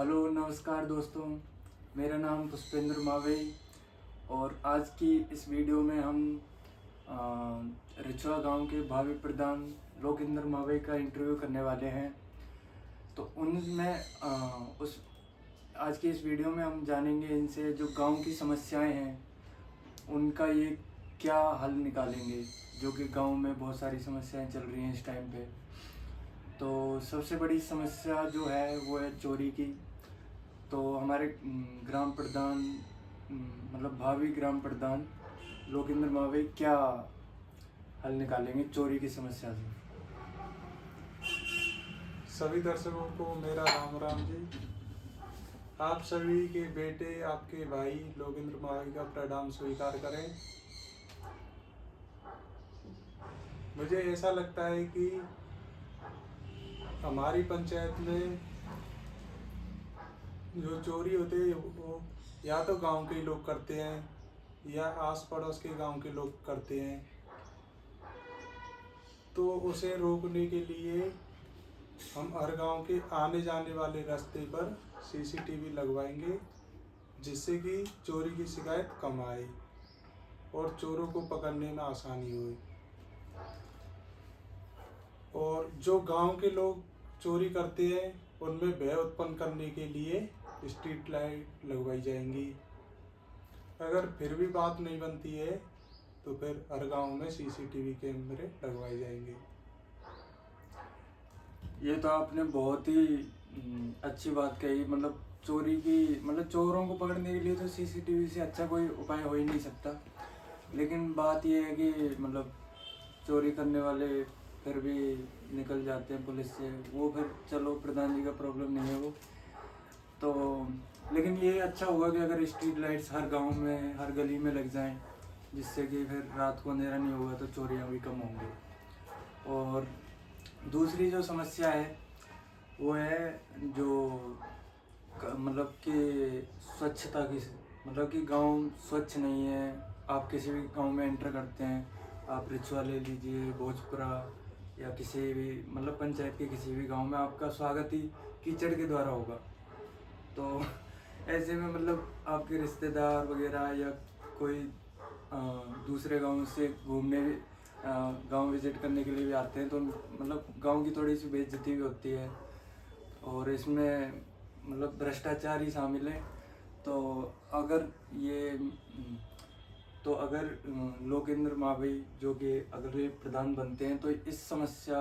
Hello नमस्कार दोस्तों, मेरा नाम पुष्पेंद्र मावई और आज की इस वीडियो में हम रिछवा गांव के भावी प्रधान लोकेंद्र मावई का इंटरव्यू करने वाले हैं। तो उनमें उस आज की इस वीडियो में हम जानेंगे इनसे जो गांव की समस्याएं हैं उनका ये क्या हल निकालेंगे, जो कि गांव में बहुत सारी समस्याएं चल रही हैं इस टाइम पे। तो सबसे बड़ी समस्या जो है वो है चोरी की। तो हमारे ग्राम प्रधान मतलब भावी ग्राम प्रधान लोकेंद्र मावई क्या हल निकालेंगे चोरी की समस्या से। सभी दर्शकों को मेरा राम राम जी। आप सभी के बेटे आपके भाई लोकेंद्र मावई का प्रणाम स्वीकार करें। मुझे ऐसा लगता है कि हमारी पंचायत में जो चोरी होते हैं वो या तो गांव के लोग करते हैं या आस पड़ोस के गांव के लोग करते हैं। तो उसे रोकने के लिए हम हर गांव के आने जाने वाले रास्ते पर सीसीटीवी लगवाएंगे, जिससे कि चोरी की शिकायत कम आए और चोरों को पकड़ने में आसानी होए। और जो गांव के लोग चोरी करते हैं उनमें भय उत्पन्न करने के लिए स्ट्रीट लाइट लगवाई जाएंगी। अगर फिर भी बात नहीं बनती है तो फिर हर गांव में सीसीटीवी कैमरे लगवाए जाएंगे। ये तो आपने बहुत ही अच्छी बात कही। मतलब चोरी की मतलब चोरों को पकड़ने के लिए तो सीसीटीवी से अच्छा कोई उपाय हो ही नहीं सकता। लेकिन बात ये है कि मतलब चोरी करने वाले फिर भी निकल जाते हैं पुलिस से, वो फिर चलो प्रधान जी का प्रॉब्लम नहीं है वो तो। लेकिन ये अच्छा होगा कि अगर स्ट्रीट लाइट्स हर गांव में हर गली में लग जाएं, जिससे कि फिर रात को अंधेरा नहीं होगा तो चोरियां भी कम होंगी। और दूसरी जो समस्या है वो है जो मतलब कि स्वच्छता की, मतलब कि गांव स्वच्छ नहीं है। आप किसी भी गांव में एंटर करते हैं, आप रिछवा ले लीजिए, भोजपुरा या किसी भी मतलब पंचायत के किसी भी गांव में, आपका स्वागत ही कीचड़ के द्वारा होगा। तो ऐसे में मतलब आपके रिश्तेदार वगैरह या कोई दूसरे गांव से घूमने गांव विजिट करने के लिए भी आते हैं, तो मतलब गांव की थोड़ी सी बेइज्जती भी होती है और इसमें मतलब भ्रष्टाचार ही शामिल है। तो अगर ये अगर लोकेंद्र मावई जो कि अगर ये प्रधान बनते हैं तो इस समस्या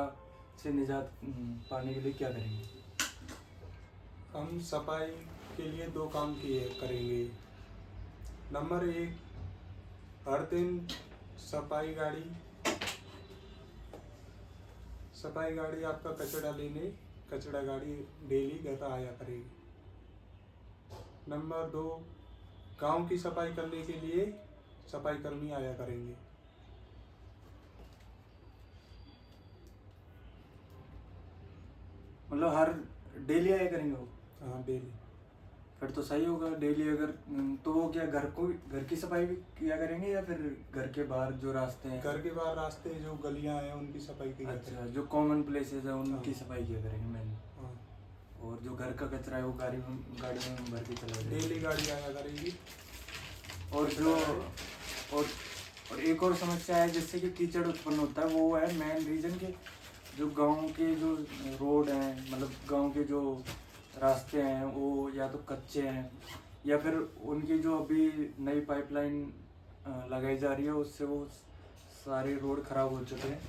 से निजात पाने के लिए क्या करेंगे? हम सफाई के लिए दो काम करेंगे। नंबर 1, हर दिन सफाई गाड़ी आपका कचरा लेने कचरा गाड़ी डेली घर आया करेगी। नंबर 2, गांव की सफाई करने के लिए सफाई कर्मी आया करेंगे। मतलब हर डेली आया करेंगे वो? हाँ, डेली। फिर तो सही होगा डेली। अगर तो वो क्या घर की सफाई भी किया करेंगे या फिर घर के बाहर जो रास्ते हैं? घर के बाहर रास्ते जो गलियां हैं उनकी सफाई की जाती है। अच्छा, जो कॉमन प्लेसेस है उनकी हाँ। सफाई किया करेंगे मैंने। हाँ, और जो घर का कचरा है वो गाड़ी में भर के चला जाएगा। डेली गाड़ी आया करेगी। और जो और एक और समस्या है जिससे कि कीचड़ उत्पन्न होता है, वो है मेन रीजन के जो गांव के जो रोड हैं, मतलब गांव के जो रास्ते हैं वो या तो कच्चे हैं या फिर उनकी जो अभी नई पाइपलाइन लगाई जा रही है उससे वो सारे रोड खराब हो चुके हैं,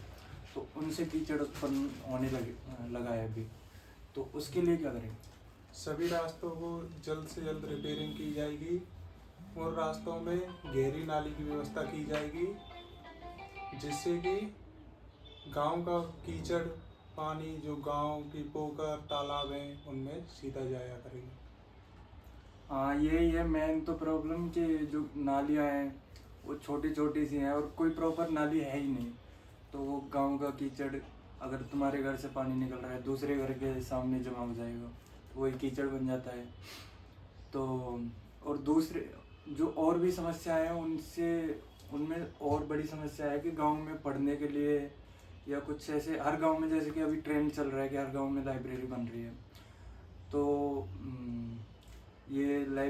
तो उनसे कीचड़ उत्पन्न होने लगा है अभी। तो उसके लिए क्या करें? सभी रास्तों को जल्द से जल्द रिपेयरिंग की जाएगी और रास्तों में गहरी नाली की व्यवस्था की जाएगी, जिससे कि गांव का कीचड़ पानी जो गांव की पोखर तालाब हैं उनमें सीधा जाया करेगी। हाँ, यही है मेन तो प्रॉब्लम कि जो नालियाँ हैं वो छोटी छोटी सी हैं और कोई प्रॉपर नाली है ही नहीं। तो वो गांव का कीचड़ अगर तुम्हारे घर से पानी निकल रहा है दूसरे घर के सामने जमा हो जाएगा, तो वही कीचड़ बन जाता है। तो और दूसरे जो और भी समस्या है उनमें और बड़ी समस्या है कि गांव में पढ़ने के लिए या कुछ ऐसे हर गांव में, जैसे कि अभी ट्रेंड चल रहा है कि हर गांव में लाइब्रेरी बन रही है, तो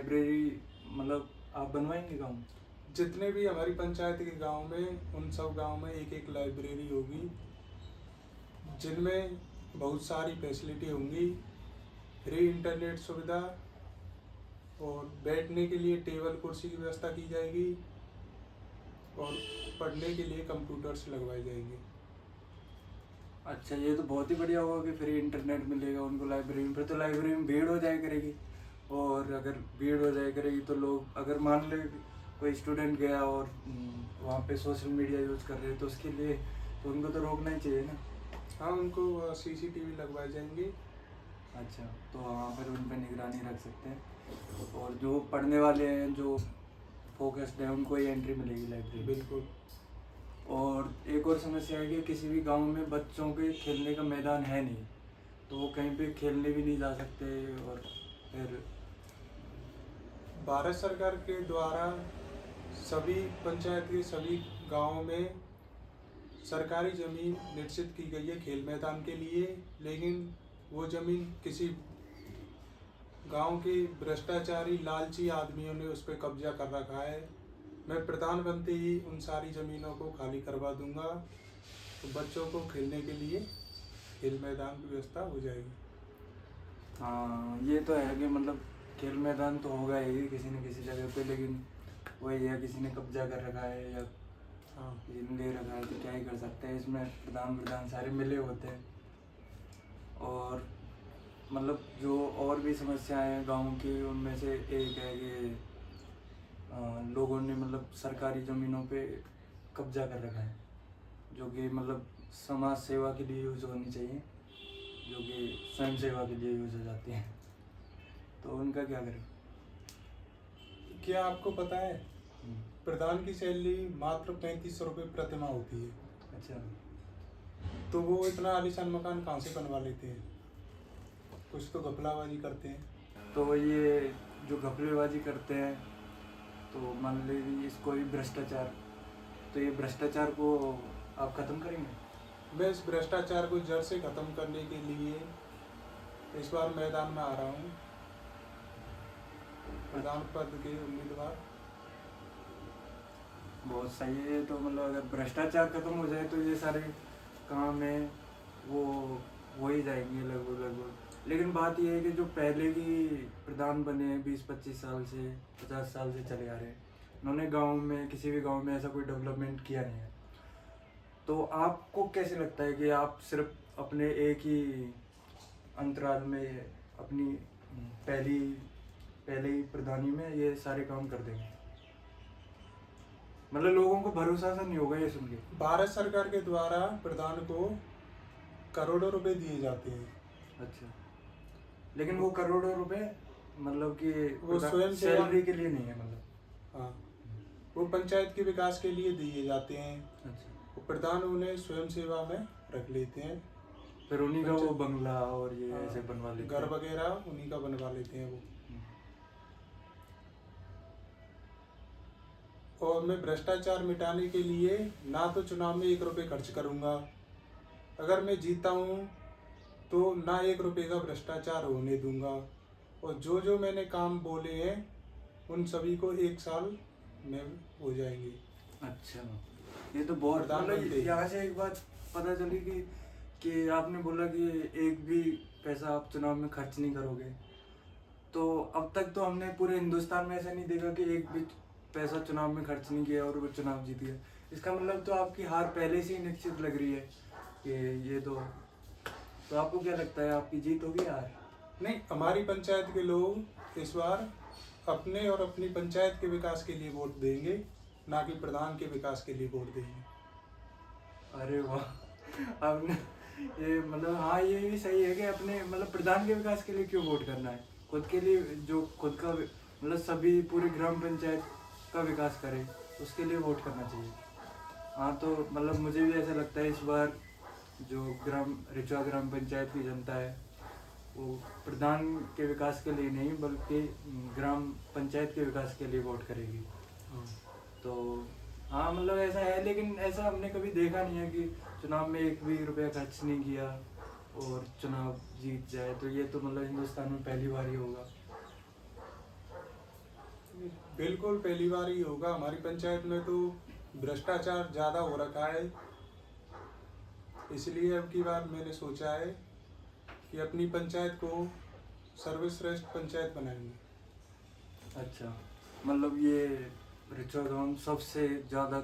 लाइब्रेरी मतलब आप बनवाएंगे गाँव में? जितने भी हमारी पंचायत के गांव में, उन सब गांव में एक एक लाइब्रेरी होगी, जिनमें बहुत सारी फैसिलिटी होंगी, फ्री इंटरनेट सुविधा और बैठने के लिए टेबल कुर्सी की व्यवस्था की जाएगी और पढ़ने के लिए कंप्यूटर्स लगवाए जाएंगे। अच्छा, ये तो बहुत ही बढ़िया होगा कि फ्री इंटरनेट मिलेगा उनको लाइब्रेरी में। फिर तो लाइब्रेरी में भीड़ हो जाया करेगी, और अगर भीड़ हो जाया करेगी तो लोग, अगर मान ले कोई स्टूडेंट गया और वहाँ पे सोशल मीडिया यूज़ कर रहे हैं तो उसके लिए तो उनको तो रोकना ही चाहिए ना। हाँ, उनको CCTV लगवाए जाएंगे। अच्छा, तो हाँ फिर उन पर निगरानी रख सकते हैं, और जो पढ़ने वाले हैं, जो फोकस्ड हैं, उनको ही एंट्री मिलेगी लाइब्रेरी। बिल्कुल। और एक और समस्या है कि किसी भी गांव में बच्चों के खेलने का मैदान है नहीं, तो वो कहीं पे खेलने भी नहीं जा सकते। और फिर भारत सरकार के द्वारा सभी पंचायत के सभी गांवों में सरकारी ज़मीन निश्चित की गई है खेल मैदान के लिए, लेकिन वो ज़मीन किसी गांव के भ्रष्टाचारी लालची आदमियों ने उस पर कब्जा कर रखा है। मैं प्रधान बनते ही उन सारी ज़मीनों को खाली करवा दूंगा, तो बच्चों को खेलने के लिए खेल मैदान की व्यवस्था हो जाएगी। हाँ, ये तो है कि मतलब खेल मैदान तो होगा ही किसी न किसी जगह पे, लेकिन वही है किसी ने कब्जा कर रखा है या हाँ, किसी ने ले रखा है, तो क्या ही कर सकते हैं। इसमें प्रधान सारे मिले होते हैं। और मतलब जो और भी समस्याएं हैं गाँव की, उनमें से एक है कि लोगों ने मतलब सरकारी ज़मीनों पे कब्जा कर रखा है, जो कि मतलब समाज सेवा के लिए यूज़ होनी चाहिए, जो कि स्वयं सेवा के लिए यूज़ हो जाती हैं, तो उनका क्या करें? क्या आपको पता है प्रधान की सैलरी मात्र 3500 रुपये प्रतिमाह होती है, अच्छा, तो वो इतना आलीशान मकान कहाँ से बनवा लेते हैं? कुछ तो घपलाबाजी करते हैं। तो ये जो घपलेबाजी करते हैं, तो मान लीजिए इसको भी भ्रष्टाचार, तो ये भ्रष्टाचार को आप ख़त्म करेंगे? मैं इस भ्रष्टाचार को जड़ से खत्म करने के लिए इस बार मैदान में आ रहा हूँ, प्रधान पद के उम्मीदवार। बहुत सही है। तो मतलब अगर भ्रष्टाचार खत्म हो जाए तो ये सारे काम हैं वो हो ही जाएंगे लगभग। लेकिन बात ये है कि जो पहले की प्रधान बने हैं 20-25 साल से 50 साल से चले आ रहे हैं, उन्होंने गांव में, किसी भी गांव में ऐसा कोई डेवलपमेंट किया नहीं है। तो आपको कैसे लगता है कि आप सिर्फ अपने एक ही अंतराल में अपनी पहले ही प्रधानी में ये सारे काम कर देंगे? मतलब लोगों को भरोसा सा नहीं होगा ये सुन के। भारत सरकार के द्वारा प्रधान को करोड़ों रुपए दिए जाते हैं। अच्छा, लेकिन वो करोड़ों रुपए मतलब कि वो स्वयं सैलरी के लिए नहीं है मतलब? हाँ, वो पंचायत के विकास के लिए दिए जाते हैं। अच्छा, वो प्रधान उन्हें स्वयं सेवा में रख लेते हैं, फिर उन्हीं का वो बंगला और ये हाँ, ऐसे बनवा लेते घर हैं। वगैरह उन्हीं का बनवा लेते हैं वो। और मैं भ्रष्टाचार मिटाने के लिए ना तो चुनाव में 1 रुपये खर्च करूंगा, अगर मैं जीता हूँ तो ना 1 रुपये का भ्रष्टाचार होने दूंगा, और जो जो मैंने काम बोले हैं उन सभी को 1 साल में हो जाएंगे। अच्छा, ये तो बहुत प्रधानमंत्री। मतलब यहाँ से एक बात पता चली कि आपने बोला कि एक भी पैसा आप चुनाव में खर्च नहीं करोगे। तो अब तक तो हमने पूरे हिंदुस्तान में ऐसा नहीं देखा कि एक भी पैसा चुनाव में खर्च नहीं किया और वो चुनाव जीत गया। इसका मतलब तो आपकी हार पहले से ही निश्चित लग रही है कि ये तो आपको क्या लगता है, आपकी जीत होगी हार? नहीं, हमारी पंचायत के लोग इस बार अपने और अपनी पंचायत के विकास के लिए वोट देंगे, ना कि प्रधान के विकास के लिए वोट देंगे। अरे वाह, आपने ये मतलब हाँ, ये भी सही है कि अपने मतलब प्रधान के विकास के लिए क्यों वोट करना है, खुद के लिए, जो खुद का मतलब सभी पूरी ग्राम पंचायत का विकास करे उसके लिए वोट करना चाहिए। हाँ, तो मतलब मुझे भी ऐसा लगता है इस बार जो रिचवा ग्राम पंचायत की जनता है वो प्रधान के विकास के लिए नहीं बल्कि ग्राम पंचायत के विकास के लिए वोट करेगी। तो हाँ, मतलब ऐसा है, लेकिन ऐसा हमने कभी देखा नहीं है कि चुनाव में 1 भी रुपया खर्च नहीं किया और चुनाव जीत जाए। तो ये तो मतलब हिंदुस्तान में पहली बार ही होगा। बिल्कुल पहली बार ही होगा। हमारी पंचायत में तो भ्रष्टाचार ज़्यादा हो रखा है, इसलिए अब की बार मैंने सोचा है कि अपनी पंचायत को सर्वश्रेष्ठ पंचायत बनाएंगे। अच्छा, मतलब ये रिचुअल गांव सबसे ज़्यादा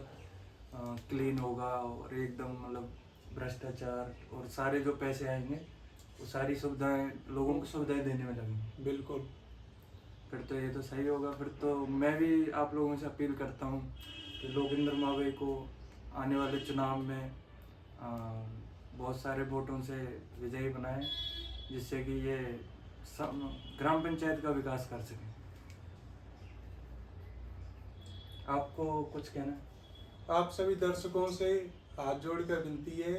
क्लीन होगा और एकदम मतलब भ्रष्टाचार और सारे जो पैसे आएंगे वो सारी सुविधाएं लोगों को सुविधाएं देने में लगेंगी। बिल्कुल। फिर तो ये तो सही होगा। फिर तो मैं भी आप लोगों से अपील करता हूँ कि लोकेंद्र मावे को आने वाले चुनाव में बहुत सारे वोटों से विजयी बनाएं, जिससे कि ये सब ग्राम पंचायत का विकास कर सकें। आपको कुछ कहना है? आप सभी दर्शकों से हाथ जोड़कर विनती है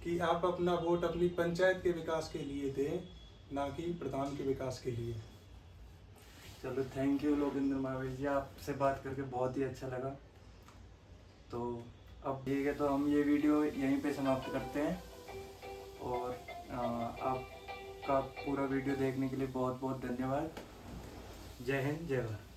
कि आप अपना वोट अपनी पंचायत के विकास के लिए दें, ना कि प्रधान के विकास के लिए। चलो, थैंक यू लोकेंद्र मावे जी, आपसे बात करके बहुत ही अच्छा लगा। तो अब ठीक है, तो हम ये वीडियो यहीं पे समाप्त करते हैं और आपका पूरा वीडियो देखने के लिए बहुत बहुत धन्यवाद। जय हिंद, जय भारत।